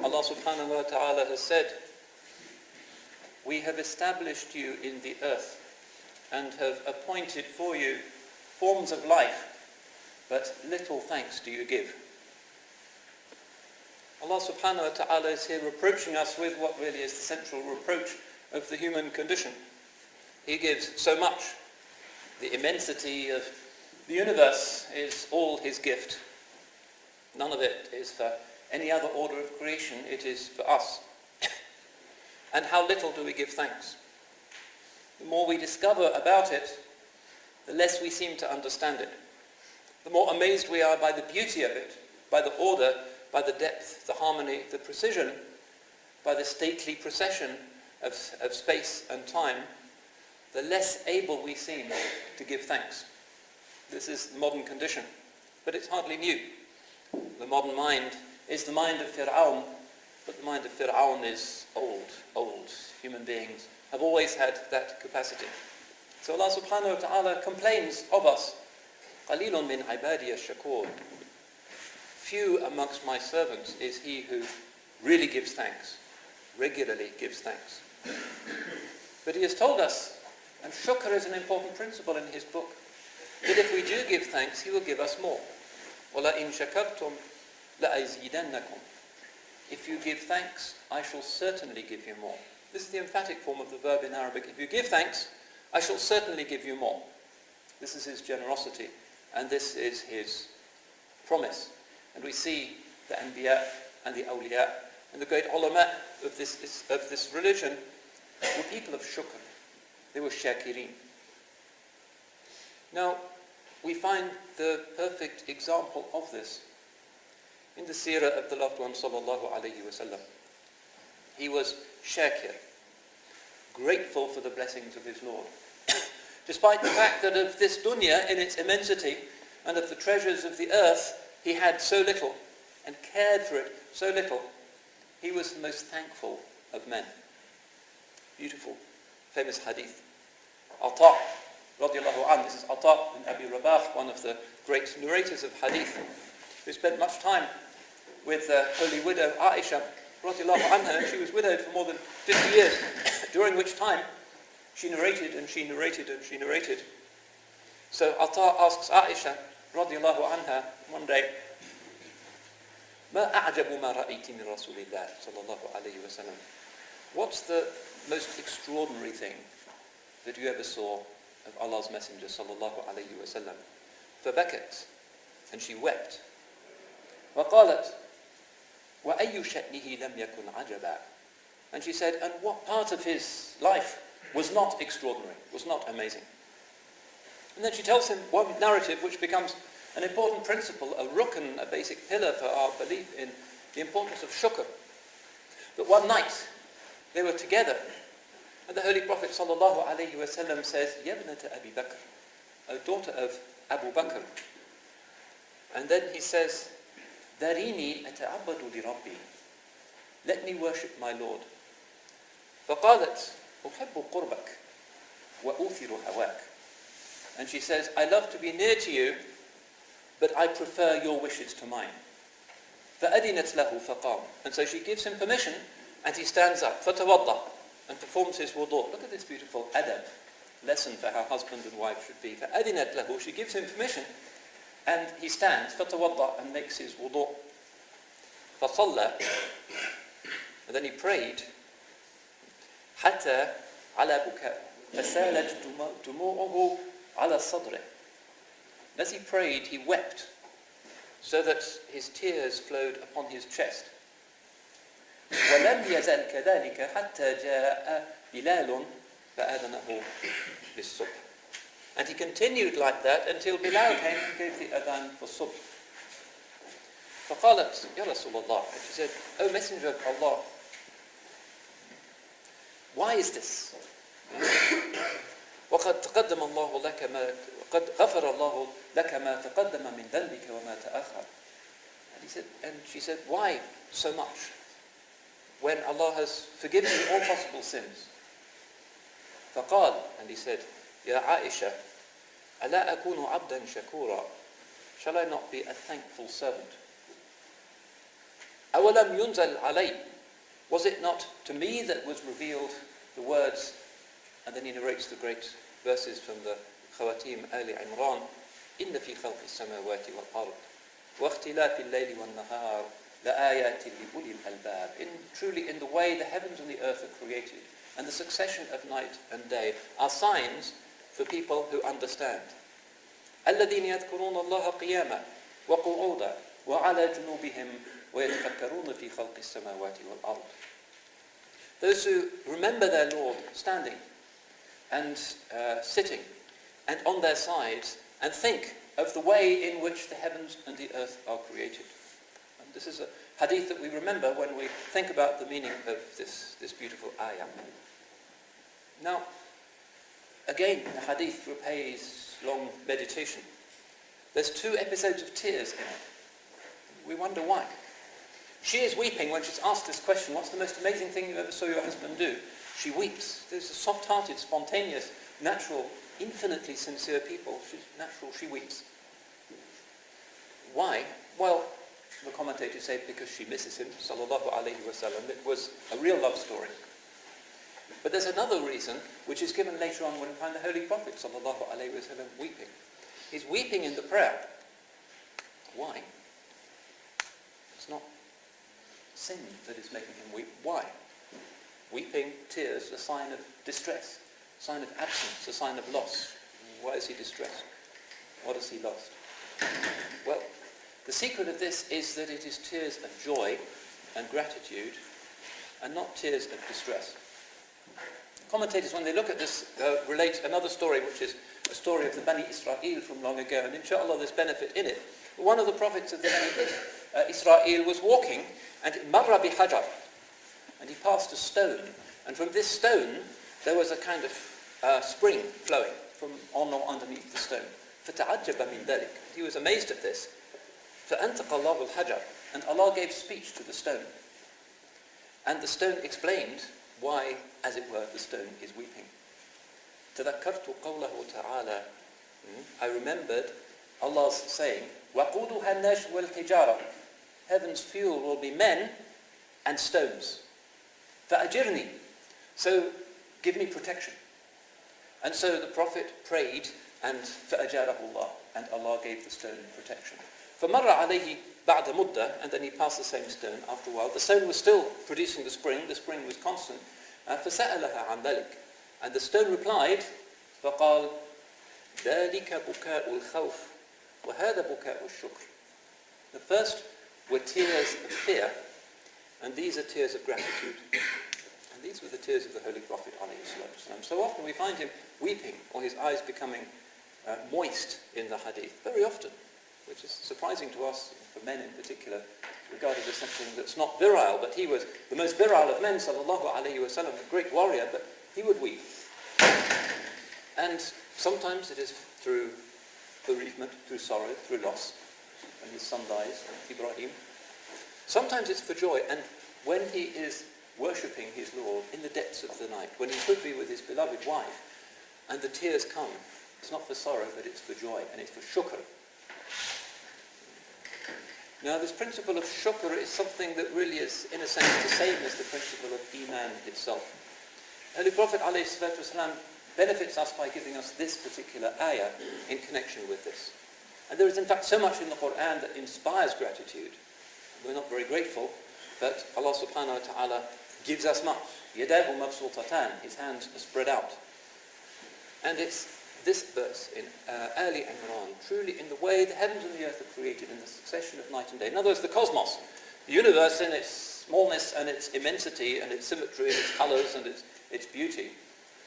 Allah subhanahu wa ta'ala has said, "We have established you in the earth and have appointed for you forms of life, but little thanks do you give." Allah subhanahu wa ta'ala is here reproaching us with what really is the central reproach of the human condition. He gives so much. The immensity of the universe is all his gift. None of it is for any other order of creation, it is for us. And how little do we give thanks? The more we discover about it, the less we seem to understand it. The more amazed we are by the beauty of it, by the order, by the depth, the harmony, the precision, by the stately procession of space and time, the less able we seem to give thanks. This is the modern condition, but it's hardly new. The modern mind is the mind of Fir'aun, but the mind of Fir'aun is old. Human beings have always had that capacity. So Allah subhanahu wa ta'ala complains of us. قَلِيلٌ مِّنْ عِبَادِيَ الشَّكُورِ. Few amongst my servants is he who really gives thanks, regularly gives thanks. But he has told us, and shukr is an important principle in his book, that if we do give thanks, he will give us more. وَلَئِن شَكَرْتُمْ لَأَزِيدَنَّكُمْ. If you give thanks, I shall certainly give you more. This is the emphatic form of the verb in Arabic. If you give thanks, I shall certainly give you more. This is his generosity, and this is his promise. And we see the Anbiya and the Awliya and the great ulama of this religion were people of shukr. They were shakirin. Now, we find the perfect example of this in the seerah of the loved one sallallahu alayhi wa sallam. He was shakir, grateful for the blessings of his Lord. Despite the fact that of this dunya in its immensity and of the treasures of the earth, he had so little and cared for it so little, he was the most thankful of men. Beautiful, famous hadith. Ata, radiallahu anhu, this is Ata bin Abi Rabah, one of the great narrators of hadith, who spent much time with the holy widow Aisha, radiallahu anha, and she was widowed for more than 50 years, during which time she narrated and she narrated and she narrated. So Ata asks Aisha, radiallahu anha, one day, ما أعجب ما رأيت من رسول الله صلى الله عليه وسلم. What's the most extraordinary thing that you ever saw of Allah's Messenger sallallahu alayhi wa sallam? فبكت, and she wept. وقالت وأي شأنه لم يكن عجبا. And she said, and what part of his life was not extraordinary, was not amazing? And then she tells him one narrative which becomes an important principle, a rukn, a basic pillar for our belief in the importance of shukr. That one night they were together, and the Holy Prophet sallallahu alayhi wa sallam says, Yabnata Abi Bakr, a daughter of Abu Bakr. And then he says, Darini ata'abbadu li Rabbi, let me worship my Lord. فقالت أحب قربك وأوثر هواك. And she says, I love to be near to you, but I prefer your wishes to mine. فأذنت له فقام. And so she gives him permission, and he stands up, فتوضأ, and performs his wudu. Look at this beautiful adab, lesson for how husband and wife should be. فأذنت له, she gives him permission, and he stands, فتوضأ, and makes his wudu. فصلى, and then he prayed, حتى على بكاء فسالت دموعه على صدره. As he prayed, he wept, so that his tears flowed upon his chest. وَلَمْ يَزَلْ كَذَلِكَ حَتَّى جَاءَ بِلَالٌ فَأَذَنَهُ بِالصُّبْحِ. And he continued like that until Bilal came and gave the adhan for subh. فقالت يا رسول الله, and she said, O Messenger of Allah, why is this? وقد تقدم الله لك ما قد غفر الله لك ما تقدم من ذنبك وما تأخر. And she said, why so much when Allah has forgiven you all possible sins? فقال, and he said, يا عائشة ألا أكون عبدا شكورا, shall I not be a thankful servant? أَوَلَمْ يُنزَلْ عَلَيْهِ, was it not to me that was revealed the words, and then he narrates the great verses from the Khawatim Ali Imran, إِنَّ فِي خَلْقِ السَّمَاوَاتِ وَالْأَرْضِ وَاخْتِلَافِ اللَّيْلِ وَالنَّهَارِ لَآيَاتٍ لِأُولِي الْأَلْبَابِ. Truly in the way the heavens and the earth are created, and the succession of night and day are signs for people who understand. الَّذِينَ يَذْكُرُونَ اللَّهَ قِيَامًا وَقُعُودًا وَعَلَى جُنُوبِهِمْ وَيَتَفَكَّرُونَ فِي خَلْقِ السَّمَاوَاتِ وَالْأَرْضِ. Those who remember their Lord standing and sitting and on their sides and think of the way in which the heavens and the earth are created. And this is a hadith that we remember when we think about the meaning of this beautiful ayah. Now, again, the hadith repays long meditation. There's 2 episodes of tears in it. We wonder why. She is weeping when she's asked this question, what's the most amazing thing you ever saw your husband do? She weeps. There's a soft-hearted, spontaneous, natural, infinitely sincere people. She's natural, she weeps. Why? Well, the commentators say because she misses him, sallallahu alayhi wasallam. It was a real love story. But there's another reason, which is given later on when we find the Holy Prophet, sallallahu alayhi wasallam, weeping. He's weeping in the prayer. Why? It's not sin that is making him weep. Why? Weeping, tears, a sign of distress, a sign of absence, a sign of loss. Why is he distressed? What has he lost? Well, the secret of this is that it is tears of joy and gratitude and not tears of distress. Commentators, when they look at this, relate another story, which is a story of the Bani Israel from long ago, and inshallah there's benefit in it. One of the prophets of the Bani Israel was walking, and marra bi hajar, and he passed a stone, and from this stone there was a kind of spring flowing from on or underneath the stone. فَتَعَجَّبَ مِنْ ذَلِكَ. He was amazed at this. فَأَنْتَقَ اللَّهُ الْحَجَرَ, and Allah gave speech to the stone. And the stone explained why, as it were, the stone is weeping. تَذَكَّرْتُ قَوْلَهُ تَعَالَى. I remembered Allah's saying, وَقُودُهَا النَّاسُ وَالْحِجَارَةُ. Heaven's fuel will be men and stones. فَأَجِرْنِي. So, give me protection. And so the Prophet prayed, and فَأَجَارَهُ اللَّهُ, and Allah gave the stone protection. فَمَرَّ عَلَيْهِ بَعْدَ مُدَّةٍ, and then he passed the same stone after a while. The stone was still producing the spring was constant. فَسَأَلَهَا عَنْ ذَلِكَ. And the stone replied, فَقَالَ ذَلِكَ بُكَاءُ الْخَوْفِ وَهَذَا بُكَاءُ الشُّكْرِ. The first were tears of fear, and these are tears of gratitude. And these were the tears of the Holy Prophet ﷺ. So often we find him weeping, or his eyes becoming moist in the hadith, very often, which is surprising to us, for men in particular, regarded as something that's not virile, but he was the most virile of men, sallallahu alayhi wa sallam, a great warrior, but he would weep. And sometimes it is through bereavement, through sorrow, through loss, when his son dies, Ibrahim. Sometimes it's for joy, and when he is worshipping his Lord in the depths of the night, when he could be with his beloved wife, and the tears come, it's not for sorrow, but it's for joy, and it's for shukr. Now, this principle of shukr is something that really is, in a sense, the same as the principle of iman itself. Holy Prophet ﷺ benefits us by giving us this particular ayah in connection with this. And there is, in fact, so much in the Quran that inspires gratitude. We're not very grateful, but Allah subhanahu wa ta'ala gives us much. Yadahu mabsutatan, his hands are spread out. And it's this verse in Ali Imran, truly in the way the heavens and the earth are created in the succession of night and day. In other words, the cosmos, the universe in its smallness and its immensity and its symmetry and its colours and its beauty,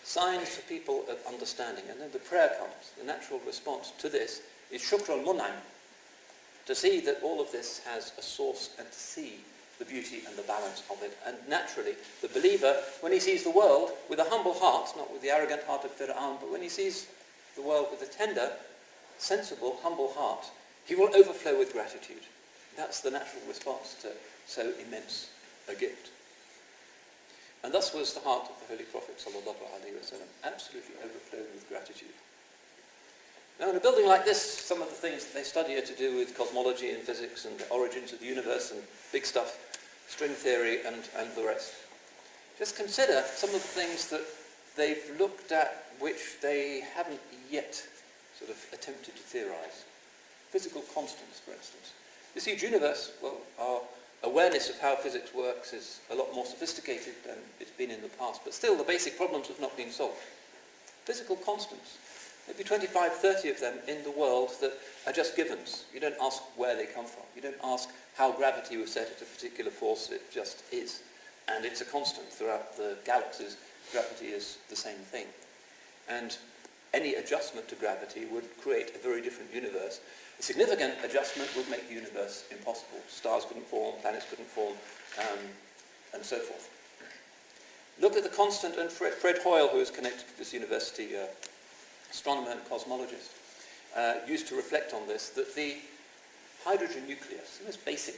signs for people of understanding. And then the prayer comes. The natural response to this is shukr al-mun'am, to see that all of this has a source and to see the beauty and the balance of it. And naturally, the believer, when he sees the world with a humble heart, not with the arrogant heart of Fir'aun, but when he sees the world with a tender, sensible, humble heart, he will overflow with gratitude. That's the natural response to so immense a gift. And thus was the heart of the Holy Prophet ﷺ, absolutely overflowed with gratitude. Now, in a building like this, some of the things that they study are to do with cosmology and physics and the origins of the universe and big stuff. string theory and the rest. Just consider some of the things that they've looked at which they haven't yet sort of attempted to theorize. Physical constants, for instance. This huge universe, well, our awareness of how physics works is a lot more sophisticated than it's been in the past, but still the basic problems have not been solved. Physical constants. Maybe 25, 30 of them in the world that are just givens. You don't ask where they come from. You don't ask how gravity was set at a particular force. It just is. And it's a constant throughout the galaxies. Gravity is the same thing. And any adjustment to gravity would create a very different universe. A significant adjustment would make the universe impossible. Stars couldn't form, planets couldn't form, and so forth. Look at the constant, and Fred Hoyle, who is connected to this university, astronomer and cosmologist, used to reflect on this, that the hydrogen nucleus, the most basic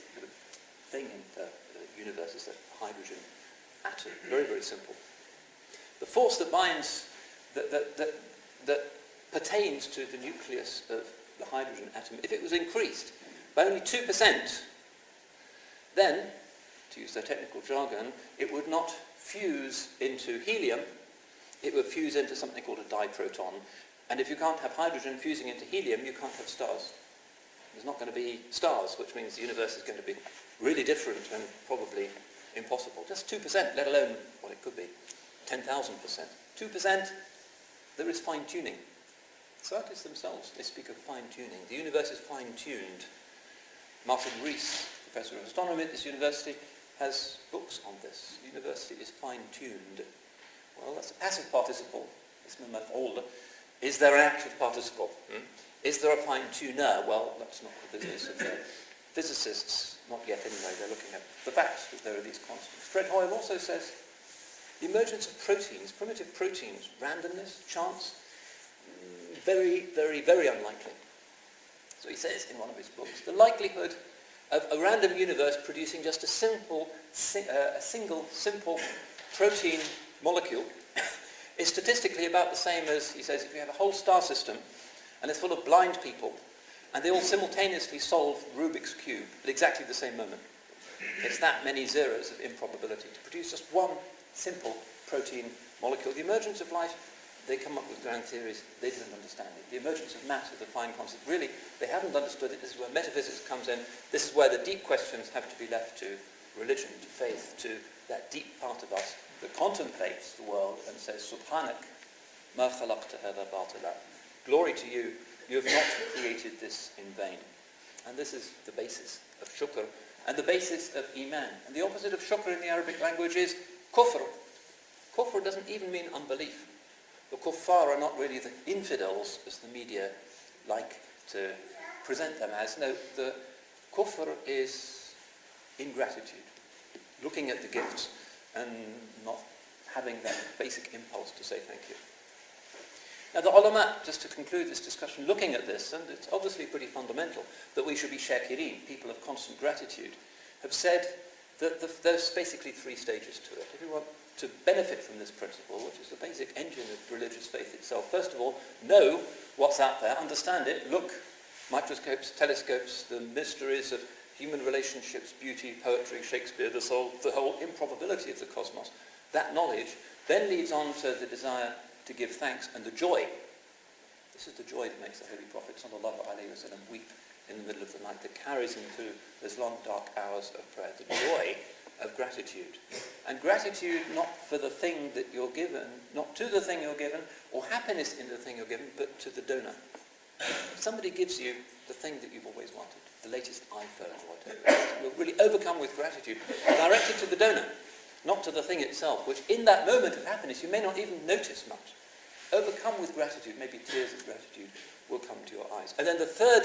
thing in the universe is the hydrogen atom. Very, very simple. The force that binds, that pertains to the nucleus of the hydrogen atom, if it was increased by only 2%, then, to use their technical jargon, it would not fuse into helium, it would fuse into something called a diproton. And if you can't have hydrogen fusing into helium, you can't have stars. There's not going to be stars, which means the universe is going to be really different and probably impossible. Just 2%, let alone what it could be, 10,000%. 2%, there is fine-tuning. Scientists themselves, they speak of fine-tuning. The universe is fine-tuned. Martin Rees, professor of astronomy at this university, has books on this. The university is fine-tuned. Well, that's a passive participle. It's no maf'ul. Is there an active participle? Is there a fine-tuner? Well, that's not the business of the physicists. Not yet anyway. They're looking at the facts that there are these constants. Fred Hoyle also says the emergence of proteins, primitive proteins, randomness, chance, very, very, very unlikely. So he says in one of his books, the likelihood of a random universe producing just a single simple protein molecule is statistically about the same as, he says, if you have a whole star system and it's full of blind people and they all simultaneously solve Rubik's Cube at exactly the same moment. It's that many zeros of improbability to produce just one simple protein molecule. The emergence of life, they come up with grand theories, they didn't understand it. The emergence of matter, the fine concept, really, they haven't understood it. This is where metaphysics comes in. This is where the deep questions have to be left to religion, to faith, to that deep part of us that contemplates the world and says, Subhanak, ma khalaqta hadha batila. Glory to you, you have not created this in vain. And this is the basis of shukr and the basis of iman. And the opposite of shukr in the Arabic language is kufr. Kufr doesn't even mean unbelief. The kuffar are not really the infidels, as the media like to present them as. No, the kufr is ingratitude, looking at the gifts and not having that basic impulse to say thank you. Now the ulama, just to conclude this discussion, looking at this, and it's obviously pretty fundamental, that we should be shakirin, people of constant gratitude, have said that there's basically three stages to it. If you want to benefit from this principle, which is the basic engine of religious faith itself, first of all, know what's out there, understand it, look, microscopes, telescopes, the mysteries of human relationships, beauty, poetry, Shakespeare, the whole improbability of the cosmos. That knowledge then leads on to the desire to give thanks and the joy. This is the joy that makes the Holy Prophet ﷺ weep in the middle of the night, that carries him through those long dark hours of prayer, the joy of gratitude. And gratitude not for the thing that you're given, not to the thing you're given, or happiness in the thing you're given, but to the donor. If somebody gives you the thing that you've always wanted, the latest iPhone or whatever, you'll really overcome with gratitude, directed to the donor, not to the thing itself, which in that moment of happiness you may not even notice much. Overcome with gratitude, maybe tears of gratitude will come to your eyes. And then the third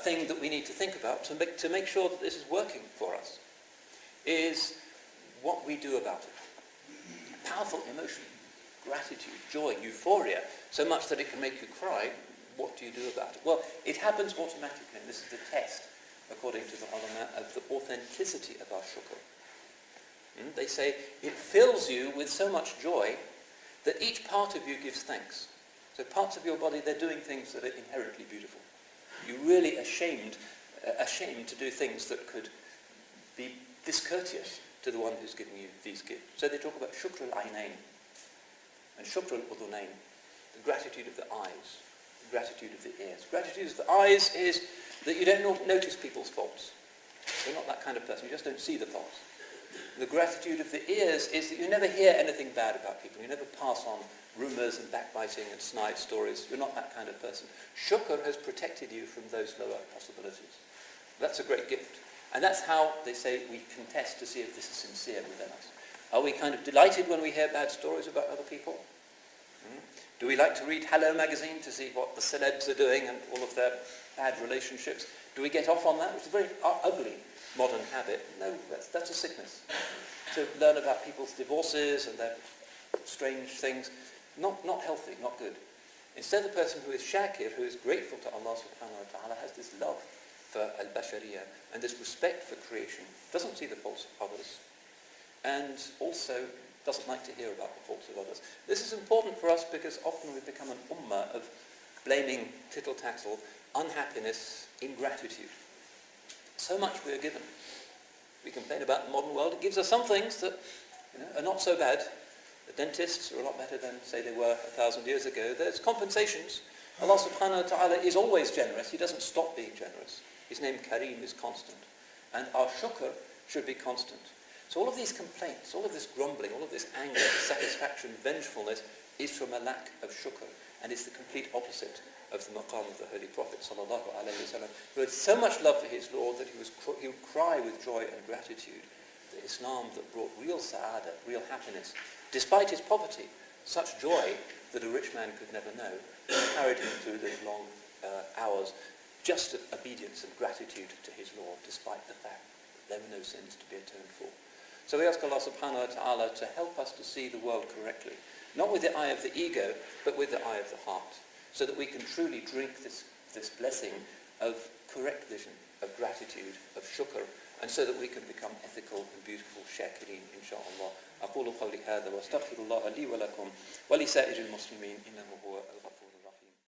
thing that we need to think about to make sure that this is working for us is what we do about it. Powerful emotion, gratitude, joy, euphoria, so much that it can make you cry. What do you do about it? Well, it happens automatically, and this is the test, according to the ulama, of the authenticity of our shukr. They say it fills you with so much joy that each part of you gives thanks. So parts of your body, they're doing things that are inherently beautiful. You're really ashamed to do things that could be discourteous to the one who's giving you these gifts. So they talk about shukr al-aynain and shukr al-udhunain, the gratitude of the eyes, the gratitude of the ears. Gratitude of the eyes is that you don't notice people's faults. You're not that kind of person. You just don't see the faults. The gratitude of the ears is that you never hear anything bad about people. You never pass on rumours and backbiting and snide stories. You're not that kind of person. Shukr has protected you from those lower possibilities. That's a great gift. And that's how, they say, we can test to see if this is sincere within us. Are we kind of delighted when we hear bad stories about other people? Do we like to read Hello magazine to see what the celebs are doing and all of their bad relationships? Do we get off on that, which is a very ugly modern habit? No, that's a sickness. To learn about people's divorces and their strange things, not healthy, not good. Instead, the person who is shakir, who is grateful to Allah subhanahu wa ta'ala, has this love for al-bashariyah and this respect for creation, doesn't see the faults of others, and also doesn't like to hear about the faults of others. This is important for us because often we become an ummah of blaming, tittle-tattle, unhappiness, ingratitude. So much we are given. We complain about the modern world. It gives us some things that are not so bad. The dentists are a lot better than, say, they were 1,000 years ago. There's compensations. Allah subhanahu wa ta'ala is always generous. He doesn't stop being generous. His name Kareem is constant. And our shukr should be constant. So all of these complaints, all of this grumbling, all of this anger, dissatisfaction, vengefulness is from a lack of shukr. And it's the complete opposite of the maqam of the Holy Prophet sallallahu alaihi wasallam, who had so much love for his Lord that he would cry with joy and gratitude. The Islam that brought real sa'adah, real happiness, despite his poverty, such joy that a rich man could never know, carried him through those long hours just of obedience and gratitude to his Lord, despite the fact that there were no sins to be atoned for. So we ask Allah subhanahu wa ta'ala to help us to see the world correctly, not with the eye of the ego, but with the eye of the heart, so that we can truly drink this blessing of correct vision, of gratitude, of shukr, and so that we can become ethical and beautiful shakirin, inshaAllah. أقول قولي هذا واستغفر الله لي ولكم ولسائر المسلمين إنه هو الغفور